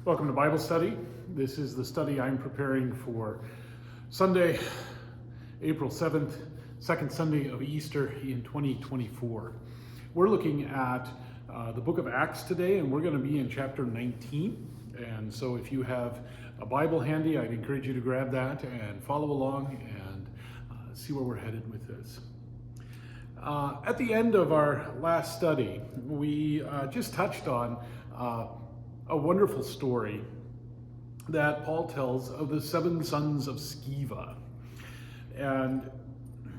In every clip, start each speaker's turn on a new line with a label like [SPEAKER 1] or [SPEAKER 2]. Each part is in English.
[SPEAKER 1] Welcome to Bible study. This is the study I'm preparing for Sunday, April 7th, second Sunday of Easter in 2024. We're looking at the book of Acts today, and we're going to be in chapter 19. And so if you have a Bible handy, I'd encourage you to grab that and follow along and see where we're headed with this. At the end of our last study, we just touched on a wonderful story that Paul tells of the 7 sons of Sceva. And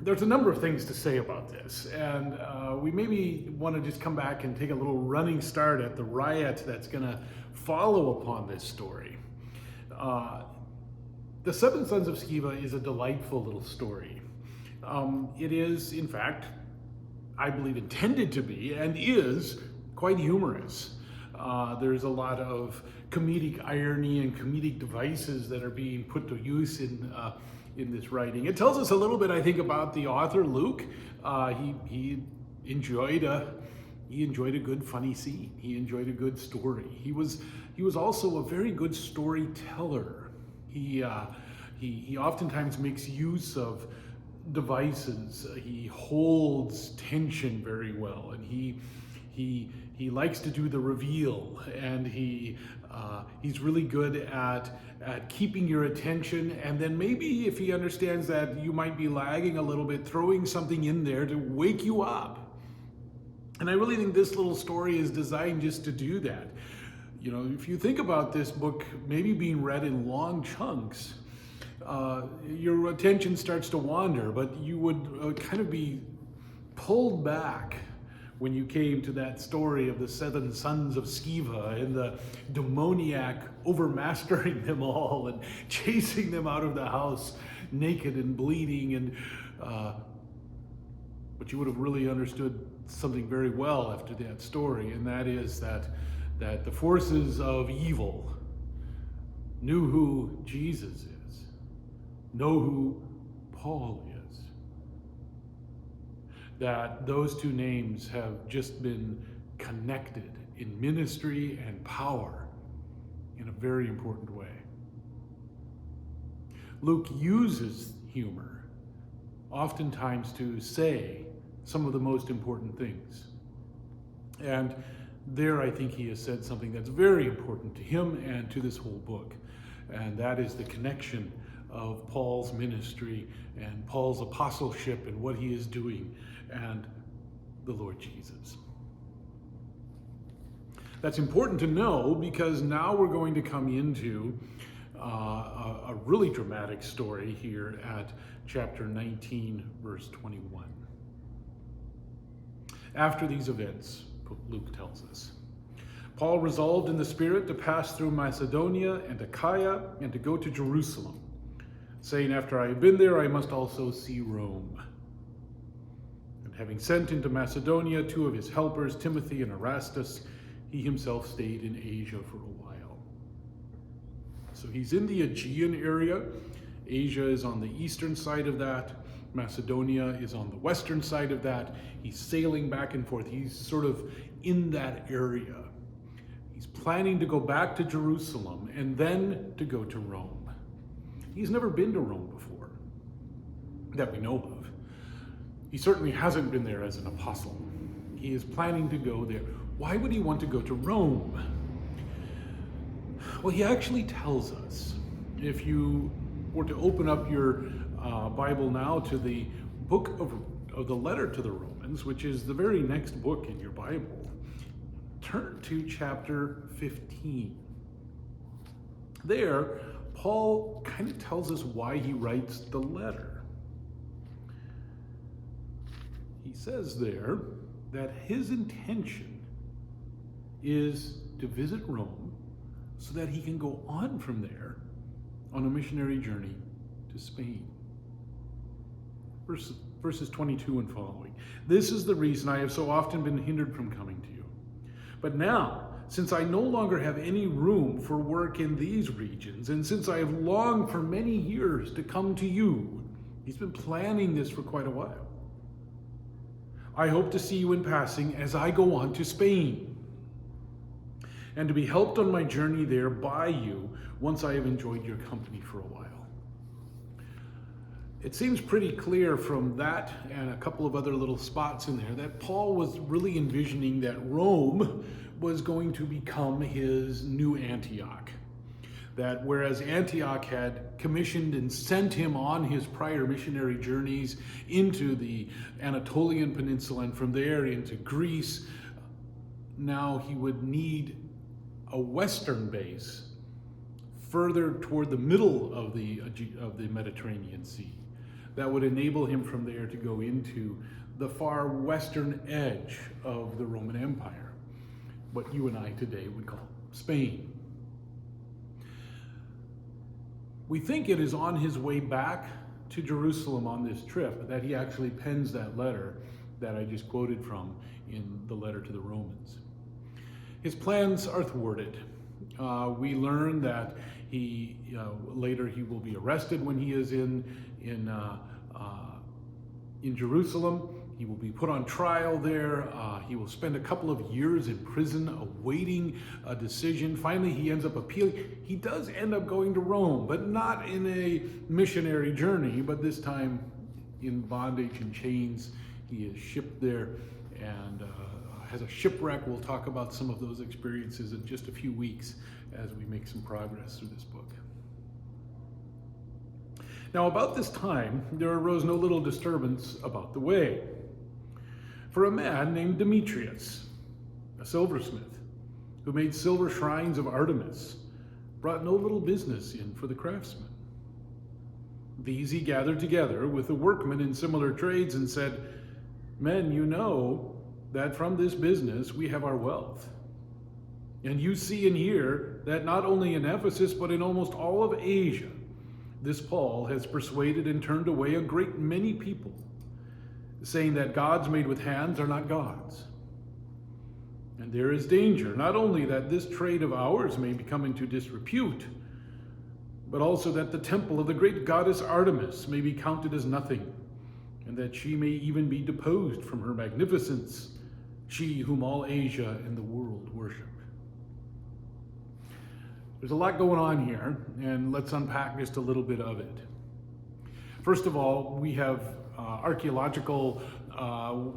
[SPEAKER 1] there's a number of things to say about this. And we maybe want to just come back and take a little running start at the riot that's going to follow upon this story. The 7 sons of Sceva is a delightful little story. It is, in fact, I believe intended to be, and is, quite humorous. There's a lot of comedic irony and comedic devices that are being put to use in this writing. It tells us a little bit, I think, about the author Luke. He enjoyed a good funny scene. He enjoyed a good story. He was also a very good storyteller. He oftentimes makes use of devices. He holds tension very well, and he likes to do the reveal, and he's really good at keeping your attention, and then maybe if he understands that you might be lagging a little bit, throwing something in there to wake you up. And I really think this little story is designed just to do that. You know, if you think about this book maybe being read in long chunks, your attention starts to wander, but you would kind of be pulled back when you came to that story of the 7 sons of Sceva and the demoniac overmastering them all and chasing them out of the house naked and bleeding. And but you would have really understood something very well after that story, and that is that the forces of evil knew who Jesus is, know who Paul is. That those two names have just been connected in ministry and power in a very important way. Luke uses humor oftentimes to say some of the most important things. And there I think he has said something that's very important to him and to this whole book. And that is the connection of Paul's ministry and Paul's apostleship and what he is doing and the Lord Jesus. That's important to know because now we're going to come into a really dramatic story here at chapter 19, verse 21. After these events, Luke tells us, Paul resolved in the Spirit to pass through Macedonia and Achaia and to go to Jerusalem, saying, after I have been there, I must also see Rome. And having sent into Macedonia 2 of his helpers, Timothy and Erastus, he himself stayed in Asia for a while. So he's in the Aegean area. Asia is on the eastern side of that. Macedonia is on the western side of that. He's sailing back and forth. He's sort of in that area. He's planning to go back to Jerusalem and then to go to Rome. He's never been to Rome before, that we know of. He certainly hasn't been there as an apostle. He is planning to go there. Why would he want to go to Rome? Well, he actually tells us, if you were to open up your Bible now to the book of the letter to the Romans, which is the very next book in your Bible, turn to chapter 15. There, Paul kind of tells us why he writes the letter. He says there that his intention is to visit Rome so that he can go on from there on a missionary journey to Spain. Verses 22 and following. This is the reason I have so often been hindered from coming to you. But now, since I no longer have any room for work in these regions, and since I have longed for many years to come to you, he's been planning this for quite a while. I hope to see you in passing as I go on to Spain. and to be helped on my journey there by you once I have enjoyed your company for a while. It seems pretty clear from that and a couple of other little spots in there that Paul was really envisioning that Rome was going to become his new Antioch. That whereas Antioch had commissioned and sent him on his prior missionary journeys into the Anatolian Peninsula and from there into Greece, now he would need a western base further toward the middle of the Mediterranean Sea that would enable him from there to go into the far western edge of the Roman Empire, what you and I today would call Spain. We think it is on his way back to Jerusalem on this trip that he actually pens that letter that I just quoted from in the letter to the Romans. His plans are thwarted. We learn that later he will be arrested when he is in Jerusalem. He will be put on trial there. He will spend a couple of years in prison awaiting a decision. Finally, he ends up appealing. He does end up going to Rome, but not in a missionary journey, but this time in bondage and chains. He is shipped there and has a shipwreck. We'll talk about some of those experiences in just a few weeks as we make some progress through this book. Now, about this time, there arose no little disturbance about the way. For a man named Demetrius, a silversmith, who made silver shrines of Artemis, brought no little business in for the craftsmen. These he gathered together with the workmen in similar trades and said, "Men, you know that from this business we have our wealth. And you see and hear that not only in Ephesus, but in almost all of Asia, this Paul has persuaded and turned away a great many people, saying that gods made with hands are not gods. And there is danger, not only that this trade of ours may become into disrepute, but also that the temple of the great goddess Artemis may be counted as nothing, and that she may even be deposed from her magnificence, she whom all Asia and the world worship." There's a lot going on here, and let's unpack just a little bit of it. First of all, we have archaeological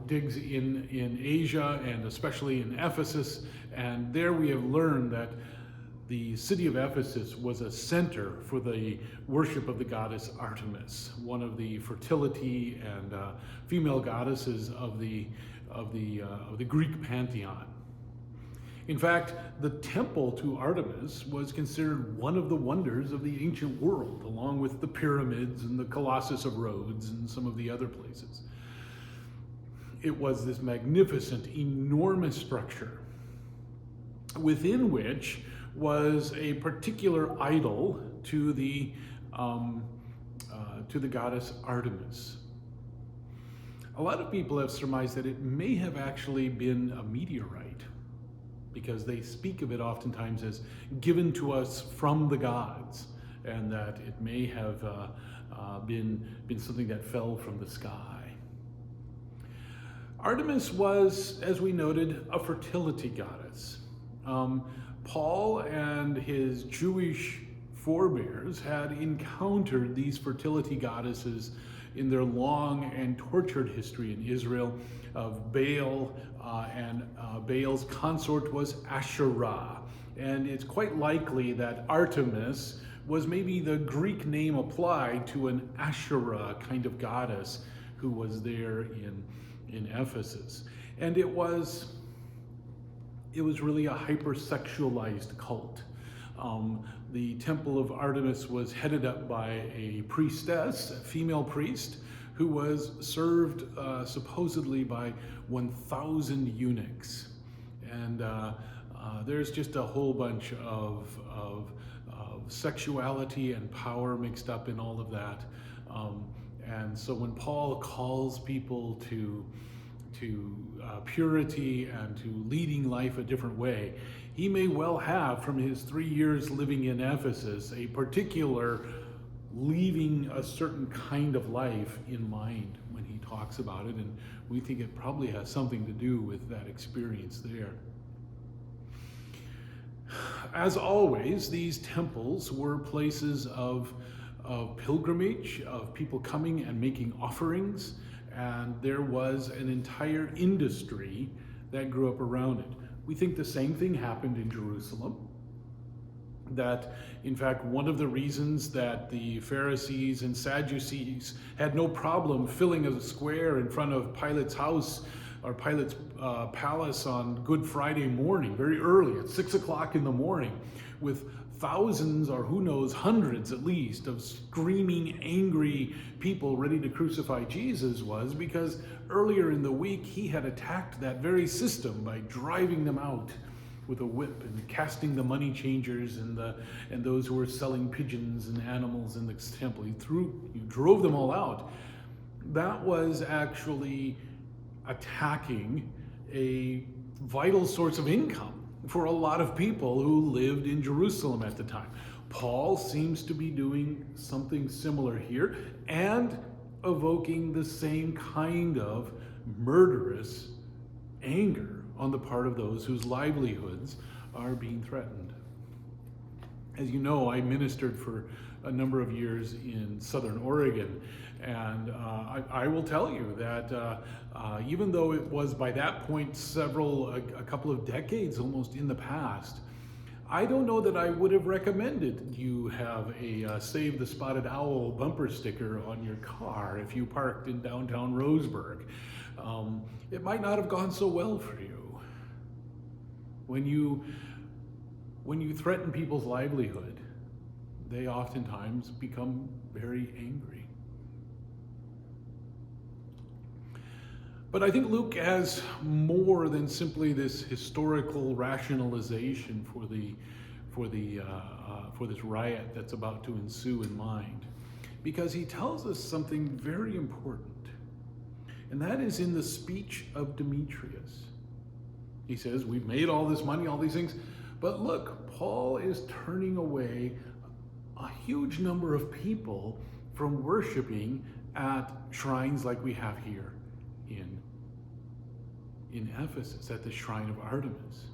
[SPEAKER 1] digs in Asia and especially in Ephesus, and there we have learned that the city of Ephesus was a center for the worship of the goddess Artemis, one of the fertility and female goddesses of the Greek pantheon. In fact, the temple to Artemis was considered one of the wonders of the ancient world, along with the pyramids and the Colossus of Rhodes and some of the other places. It was this magnificent, enormous structure within which was a particular idol to the goddess Artemis. A lot of people have surmised that it may have actually been a meteorite, because they speak of it oftentimes as given to us from the gods, and that it may have been something that fell from the sky. Artemis was, as we noted, a fertility goddess. Paul and his Jewish forebears had encountered these fertility goddesses in their long and tortured history in Israel of Baal, and Baal's consort was Asherah. And it's quite likely that Artemis was maybe the Greek name applied to an Asherah kind of goddess who was there in Ephesus. And it was really a hypersexualized cult. The temple of Artemis was headed up by a priestess, a female priest, who was served supposedly by 1,000 eunuchs. And there's just a whole bunch of sexuality and power mixed up in all of that. And so when Paul calls people to purity and to leading life a different way, he may well have, from his 3 years living in Ephesus, a particular leaving a certain kind of life in mind when he talks about it, and we think it probably has something to do with that experience there. As always, these temples were places of pilgrimage, of people coming and making offerings, and there was an entire industry that grew up around it. We think the same thing happened in Jerusalem. That, in fact, one of the reasons that the Pharisees and Sadducees had no problem filling a square in front of Pilate's house or Pilate's palace on Good Friday morning, very early at 6 o'clock in the morning, with thousands, or who knows, hundreds at least, of screaming, angry people ready to crucify Jesus, was because earlier in the week he had attacked that very system by driving them out with a whip and casting the money changers and those who were selling pigeons and animals in the temple. He drove them all out. That was actually attacking a vital source of income for a lot of people who lived in Jerusalem at the time. Paul seems to be doing something similar here and evoking the same kind of murderous anger on the part of those whose livelihoods are being threatened. As you know, I ministered for a number of years in Southern Oregon, and I will tell you that even though it was by that point a couple of decades almost in the past, I don't know that I would have recommended you have a Save the Spotted Owl bumper sticker on your car if you parked in downtown Roseburg. It might not have gone so well for you. When you threaten people's livelihood, they oftentimes become very angry. But I think Luke has more than simply this historical rationalization for this riot that's about to ensue in mind, because he tells us something very important, and that is in the speech of Demetrius. He says, we've made all this money, all these things, but look, Paul is turning away a huge number of people from worshiping at shrines like we have here in Ephesus, at the shrine of Artemis.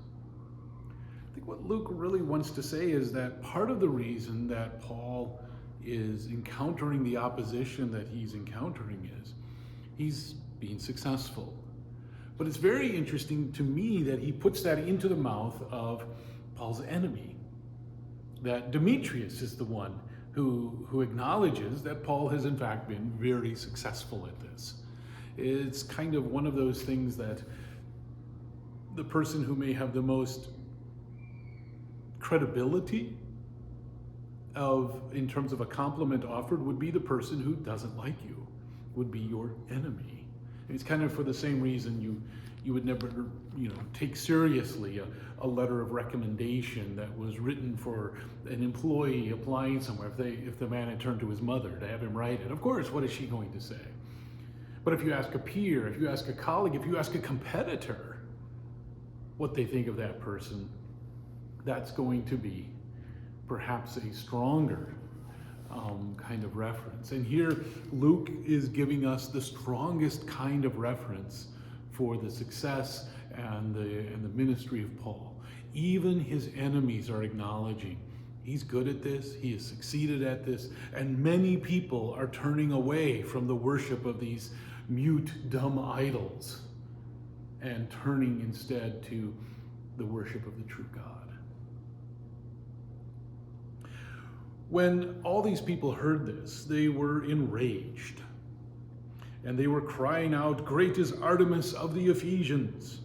[SPEAKER 1] I think what Luke really wants to say is that part of the reason that Paul is encountering the opposition that he's encountering is he's being successful. But it's very interesting to me that he puts that into the mouth of Paul's enemy, that Demetrius is the one who acknowledges that Paul has in fact been very successful at this. It's kind of one of those things that the person who may have the most credibility in terms of a compliment offered would be the person who doesn't like you, would be your enemy. It's kind of for the same reason you would never, take seriously a letter of recommendation that was written for an employee applying somewhere. If the man had turned to his mother to have him write it, of course, what is she going to say? But if you ask a peer, if you ask a colleague, if you ask a competitor what they think of that person, that's going to be perhaps a stronger kind of reference. And here Luke is giving us the strongest kind of reference for the success and the ministry of Paul. Even his enemies are acknowledging he's good at this, he has succeeded at this, and many people are turning away from the worship of these mute, dumb idols and turning instead to the worship of the true God. When all these people heard this, they were enraged, and they were crying out, "Great is Artemis of the Ephesians!"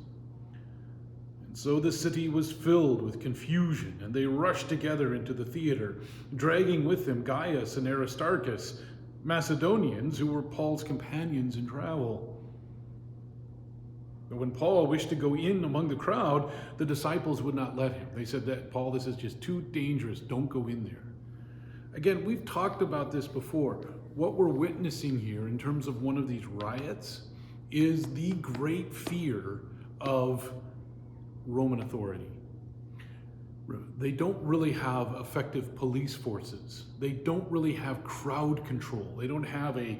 [SPEAKER 1] And so the city was filled with confusion, and they rushed together into the theater, dragging with them Gaius and Aristarchus, Macedonians who were Paul's companions in travel. But when Paul wished to go in among the crowd, the disciples would not let him. They said that, "Paul, this is just too dangerous. Don't go in there." Again, we've talked about this before. What we're witnessing here in terms of one of these riots is the great fear of Roman authority. They don't really have effective police forces. They don't really have crowd control. They don't have a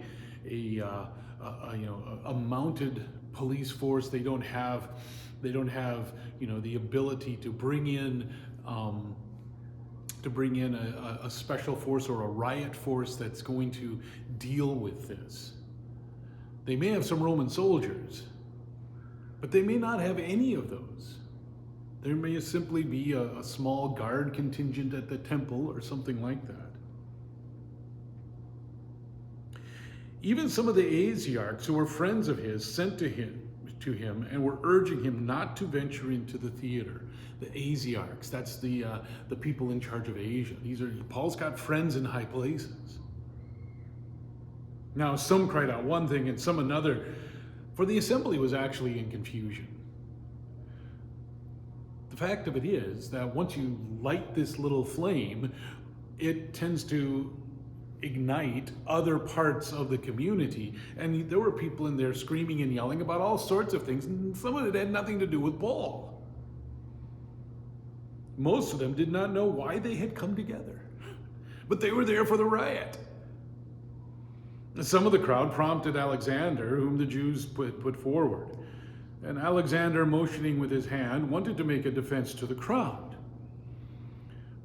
[SPEAKER 1] mounted police force. They don't have They don't have, the ability to bring in a special force or a riot force that's going to deal with this. They may have some Roman soldiers, but they may not have any of those. There may simply be a small guard contingent at the temple or something like that. Even some of the Asiarchs who were friends of his sent to him and were urging him not to venture into the theater. The Asiarchs, that's the people in charge of Asia. Paul's got friends in high places. Now, some cried out one thing and some another, for the assembly was actually in confusion. The fact of it is that once you light this little flame, it tends to ignite other parts of the community. And there were people in there screaming and yelling about all sorts of things, and some of it had nothing to do with Paul. Most of them did not know why they had come together, but they were there for the riot. Some of the crowd prompted Alexander, whom the Jews put forward. And Alexander, motioning with his hand, wanted to make a defense to the crowd.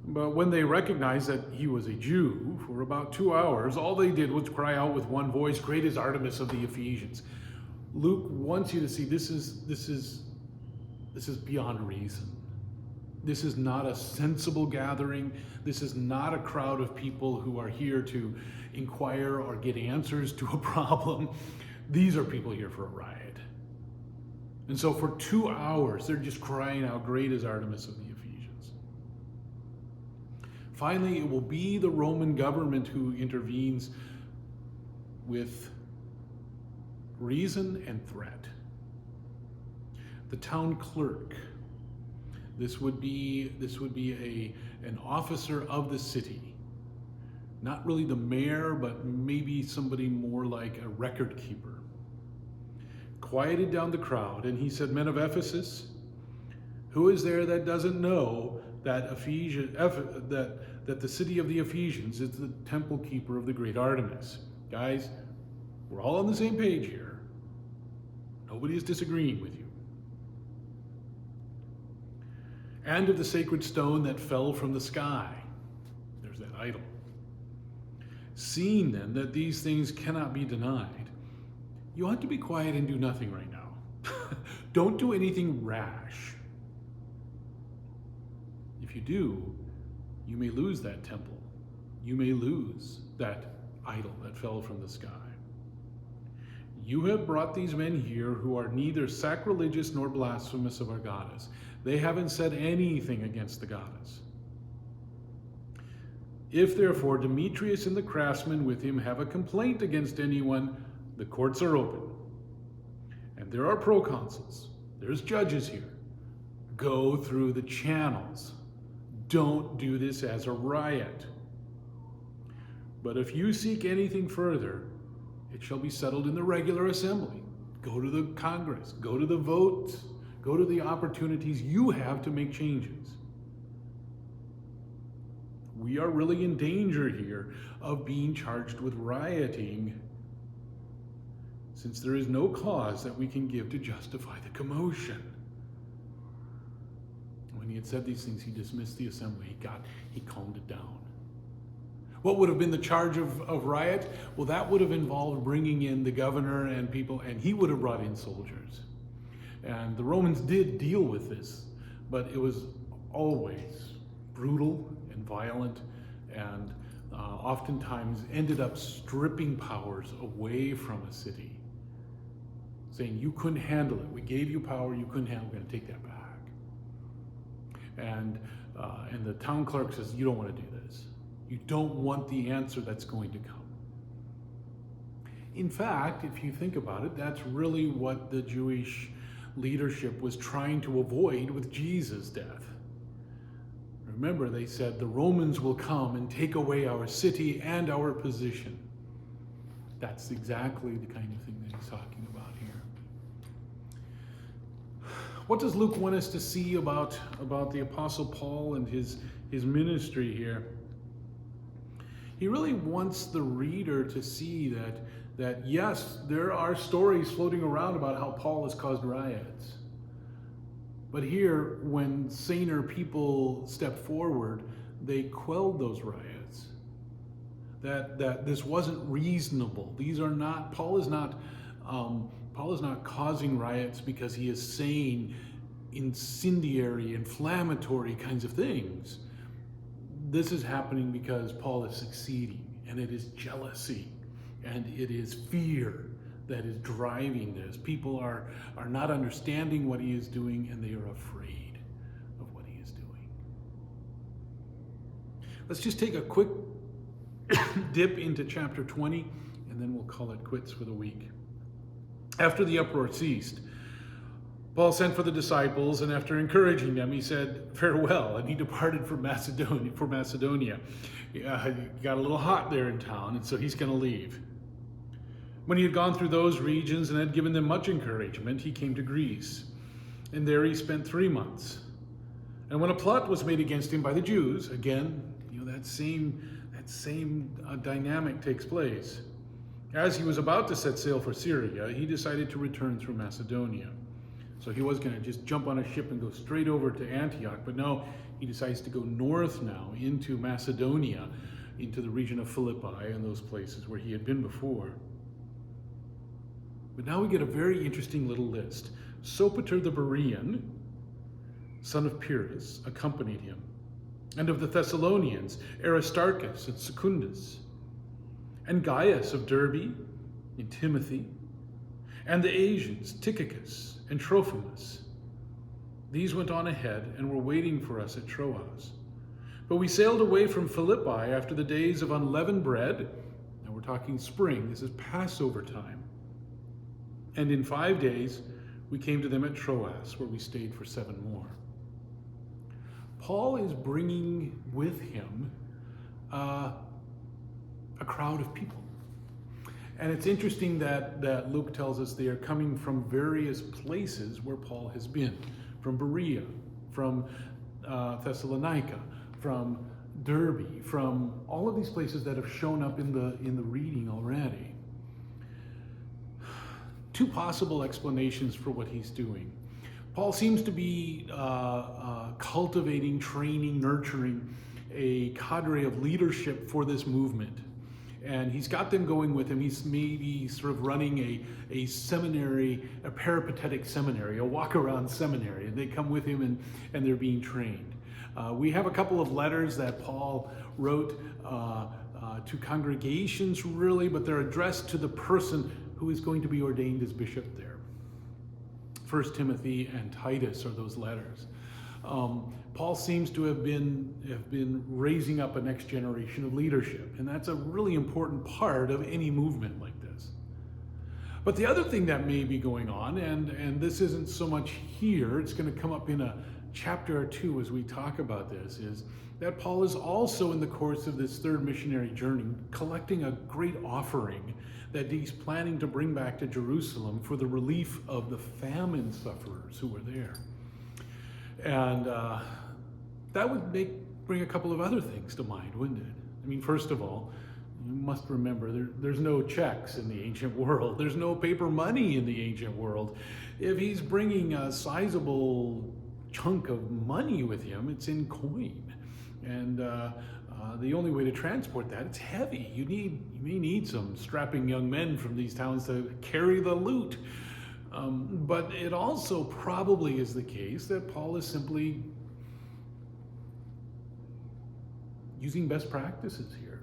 [SPEAKER 1] But when they recognized that he was a Jew, for about 2 hours, all they did was cry out with one voice, "Great is Artemis of the Ephesians." Luke wants you to see this is beyond reason. This is not a sensible gathering. This is not a crowd of people who are here to inquire or get answers to a problem. These are people here for a riot. And so for 2 hours, they're just crying out, "Great is Artemis of the Ephesians." Finally, it will be the Roman government who intervenes with reason and threat. The town clerk. This would be an officer of the city. Not really the mayor, but maybe somebody more like a record keeper. Quieted down the crowd, and he said, "Men of Ephesus, who is there that doesn't know that that the city of the Ephesians is the temple keeper of the great Artemis?" Guys, we're all on the same page here. Nobody is disagreeing with you. "And of the sacred stone that fell from the sky." There's that idol. "Seeing then that these things cannot be denied, you ought to be quiet and do nothing right now." Don't do anything rash. If you do, you may lose that temple. You may lose that idol that fell from the sky. "You have brought these men here who are neither sacrilegious nor blasphemous of our goddess. They haven't said anything against the goddess. If therefore Demetrius and the craftsmen with him have a complaint against anyone, the courts are open. And there are proconsuls. There's judges here. Go through the channels. Don't do this as a riot. But if you seek anything further, it shall be settled in the regular assembly. Go to the Congress. Go to the votes. Go to the opportunities you have to make changes. We are really in danger here of being charged with rioting, since there is no cause that we can give to justify the commotion." When he had said these things, he dismissed the assembly. He calmed it down. What would have been the charge of riot? Well, that would have involved bringing in the governor and people, and he would have brought in soldiers. And the Romans did deal with this, but it was always brutal and violent, and oftentimes ended up stripping powers away from a city, saying, "You couldn't handle it. We gave you power. You couldn't handle it. We're going to take that back." And the town clerk says, "You don't want to do this. You don't want the answer that's going to come." In fact, if you think about it, that's really what the Jewish leadership was trying to avoid with Jesus' death. Remember, they said, "The Romans will come and take away our city and our position." That's exactly the kind of thing that he's talking about here. What does Luke want us to see about the Apostle Paul and his ministry here? He really wants the reader to see that yes, there are stories floating around about how Paul has caused riots. But here, when saner people stepped forward, they quelled those riots. That this wasn't reasonable. These are not. Paul is not causing riots because he is saying incendiary, inflammatory kinds of things. This is happening because Paul is succeeding, and it is jealousy, and it is fear that is driving this. People are not understanding what he is doing, and they are afraid of what he is doing. Let's just take a quick dip into chapter 20, and then we'll call it quits for the week. After the uproar ceased, Paul sent for the disciples, and after encouraging them, he said farewell, and he departed for Macedonia. It got a little hot there in town, and so he's going to leave. When he had gone through those regions and had given them much encouragement, he came to Greece, and there he spent 3 months. And when a plot was made against him by the Jews, again, that same dynamic takes place. As he was about to set sail for Syria, he decided to return through Macedonia. So he was going to just jump on a ship and go straight over to Antioch, but no, he decides to go north now into Macedonia, into the region of Philippi and those places where he had been before. But now we get a very interesting little list. Sopater the Berean, son of Pyrrhus, accompanied him. And of the Thessalonians, Aristarchus and Secundus, and Gaius of Derbe, and Timothy, and the Asians, Tychicus and Trophimus. These went on ahead and were waiting for us at Troas. But we sailed away from Philippi after the days of unleavened bread. Now we're talking spring, this is Passover time. And in 5 days, we came to them at Troas, where we stayed for 7 more. Paul is bringing with him a crowd of people. And it's interesting that Luke tells us they are coming from various places where Paul has been. From Berea, from Thessalonica, from Derbe, from all of these places that have shown up in the reading already. 2 possible explanations for what he's doing. Paul seems to be cultivating, training, nurturing a cadre of leadership for this movement. And he's got them going with him. He's maybe sort of running a seminary, a peripatetic seminary, a walk-around seminary. And they come with him and they're being trained. We have a couple of letters that Paul wrote to congregations, really, but they're addressed to the person who is going to be ordained as bishop there. 1 Timothy and Titus are those letters. Paul seems to have been raising up a next generation of leadership, and that's a really important part of any movement like this. But the other thing that may be going on, and this isn't so much here, it's going to come up in a chapter or 2 as we talk about this, is that Paul is also in the course of this 3rd missionary journey collecting a great offering that he's planning to bring back to Jerusalem for the relief of the famine sufferers who were there. And that would bring a couple of other things to mind, wouldn't it? I mean, first of all, you must remember there's no checks in the ancient world. There's no paper money in the ancient world. If he's bringing a sizable chunk of money with him, it's in coin. And the only way to transport that, it's heavy. You may need some strapping young men from these towns to carry the loot. But it also probably is the case that Paul is simply using best practices here.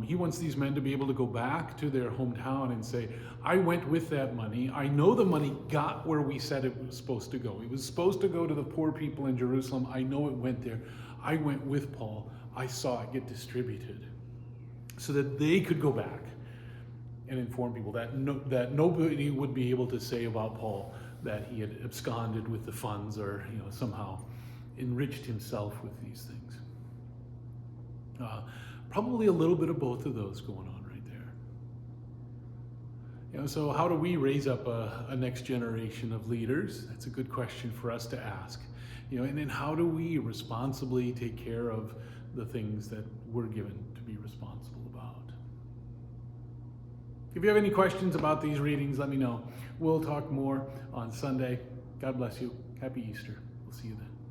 [SPEAKER 1] He wants these men to be able to go back to their hometown and say, I went with that money. I know the money got where we said it was supposed to go. It was supposed to go to the poor people in Jerusalem. I know it went there. I went with Paul. I saw it get distributed so that they could go back and inform people that nobody would be able to say about Paul that he had absconded with the funds or somehow enriched himself with these things. Probably a little bit of both of those going on right there. So how do we raise up a next generation of leaders? That's a good question for us to ask. And then how do we responsibly take care of the things that we're given to be responsible about? If you have any questions about these readings, let me know. We'll talk more on Sunday. God bless you. Happy Easter. We'll see you then.